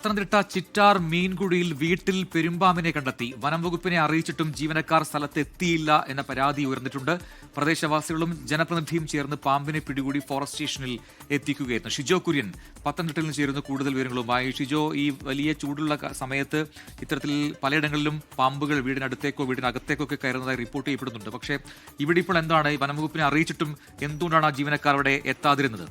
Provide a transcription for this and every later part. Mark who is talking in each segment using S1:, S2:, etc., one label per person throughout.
S1: പത്തനംതിട്ട ചിറ്റാർ മീൻകുഴിയിൽ വീട്ടിൽ പെരുമ്പാമ്പിനെ കണ്ടെത്തി. വനം വകുപ്പിനെ അറിയിച്ചിട്ടും ജീവനക്കാർ സ്ഥലത്തെത്തിയില്ല എന്ന പരാതി ഉയർന്നിട്ടുണ്ട്. പ്രദേശവാസികളും ജനപ്രതിനിധിയും ചേർന്ന് പാമ്പിനെ പിടികൂടി ഫോറസ്റ്റ് സ്റ്റേഷനിൽ എത്തിക്കുകയായിരുന്നു. ഷിജോ കുര്യൻ പത്തനംതിട്ടയിൽ നിന്ന് ചേരുന്ന കൂടുതൽ വിവരങ്ങളുമായി. ഷിജോ, ഈ വലിയ ചൂടുള്ള സമയത്ത് ഇത്തരത്തിൽ പലയിടങ്ങളിലും പാമ്പുകൾ വീടിനടുത്തേക്കോ വീടിനകത്തേക്കോ ഒക്കെ കയറുന്നതായി റിപ്പോർട്ട് ചെയ്യപ്പെടുന്നുണ്ട്. പക്ഷേ ഇവിടെ ഇപ്പോൾ എന്താണ്, വനം വകുപ്പിനെ അറിയിച്ചിട്ടും എന്തുകൊണ്ടാണ് ആ ജീവനക്കാർ അവിടെ എത്താതിരുന്നത്?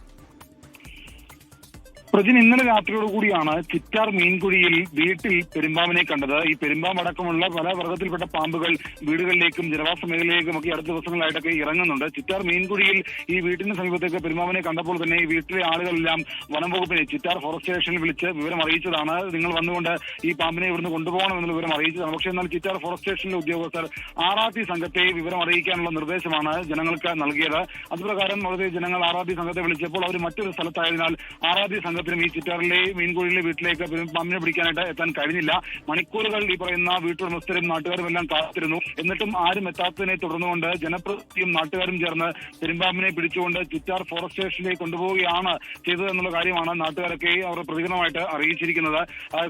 S2: പ്രജിൻ, ഇന്നലെ രാത്രിയോടുകൂടിയാണ് ചിറ്റാർ മീൻകുഴിയിൽ വീട്ടിൽ പെരുമ്പാമ്പിനെ കണ്ടത്. ഈ പെരുമ്പാമ്പ് അടക്കമുള്ള പല വർഗത്തിൽപ്പെട്ട പാമ്പുകൾ വീടുകളിലേക്കും ജനവാസ മേഖലയിലേക്കും ഒക്കെ അടുത്ത ദിവസങ്ങളായിട്ടൊക്കെ ഇറങ്ങുന്നുണ്ട്. ചിറ്റാർ മീൻകുഴിയിൽ ഈ വീട്ടിന് സമീപത്തേക്ക് പെരുമ്പാമ്പിനെ കണ്ടപ്പോൾ തന്നെ ഈ വീട്ടിലെ ആളുകളെല്ലാം വനം വകുപ്പിനെ ചിറ്റാർ ഫോറസ്റ്റ് സ്റ്റേഷനിൽ വിളിച്ച് വിവരം അറിയിച്ചതാണ്. നിങ്ങൾ വന്നുകൊണ്ട് ഈ പാമ്പിനെ ഇവിടുന്ന് കൊണ്ടുപോകണമെന്നുള്ള വിവരം അറിയിച്ചതാണ്. പക്ഷേ എന്നാൽ ചിറ്റാർ ഫോറസ്റ്റ് സ്റ്റേഷനിലെ ഉദ്യോഗസ്ഥർ ആറാത്തി സംഘത്തെ വിവരം അറിയിക്കാനുള്ള നിർദ്ദേശമാണ് ജനങ്ങൾക്ക് നൽകിയത്. അതുപ്രകാരം വളരെ ജനങ്ങൾ ആറാത്തി സംഘത്തെ വിളിച്ചപ്പോൾ അവർ മറ്റൊരു സ്ഥലത്തായതിനാൽ ആറാത്തി സംഘത്തിനും ഈ ചിറ്റാറിലെ മീൻകുഴിയിലെ വീട്ടിലേക്ക് പാമ്പിനെ പിടിക്കാനായിട്ട് എത്താൻ കഴിഞ്ഞില്ല. മണിക്കൂറുകൾ ഈ പറയുന്ന വീട്ടുടമസ്ഥരും നാട്ടുകാരും എല്ലാം കാത്തിരുന്നു. എന്നിട്ടും ആരും എത്താത്തതിനെ തുടർന്നുകൊണ്ട് ജനപ്രതിനിധിയും നാട്ടുകാരും ചേർന്ന് പെരുമ്പാമ്പിനെ പിടിച്ചുകൊണ്ട് ചിറ്റാർ ഫോറസ്റ്റ് സ്റ്റേഷനിലേക്ക് കൊണ്ടുപോവുകയാണ് ചെയ്തതെന്നുള്ള കാര്യമാണ് നാട്ടുകാരൊക്കെ അവർ പ്രതികരണമായിട്ട് അറിയിച്ചിരിക്കുന്നത്.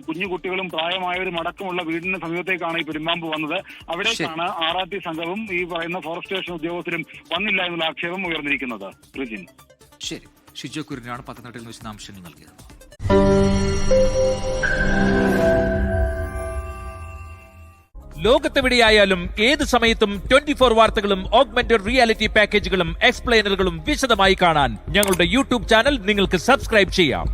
S2: കുഞ്ഞു കുട്ടികളും പ്രായമായവരും അടക്കമുള്ള വീടിന് സമീപത്തേക്കാണ് ഈ പെരുമ്പാമ്പ് വന്നത്. അവിടേക്കാണ് ആറാത്തി സംഘവും ഈ പറയുന്ന ഫോറസ്റ്റ് സ്റ്റേഷൻ ഉദ്യോഗസ്ഥരും വന്നില്ല എന്നുള്ള ആക്ഷേപം ഉയർന്നിരിക്കുന്നത്.
S1: ശരി, ഷിജോ കുര്യനാണ് പത്തനംതിട്ടയിൽ നിന്ന് വിശദാംശങ്ങൾ നൽകിയത്.
S3: ലോകത്തെവിടെയായാലും ഏത് സമയത്തും 24 വാർത്തകളും ഓഗ്മെന്റഡ് റിയാലിറ്റി പാക്കേജുകളും എക്സ്പ്ലെയിനറുകളും വിശദമായി കാണാൻ ഞങ്ങളുടെ യൂട്യൂബ് ചാനൽ നിങ്ങൾക്ക് സബ്സ്ക്രൈബ് ചെയ്യാം.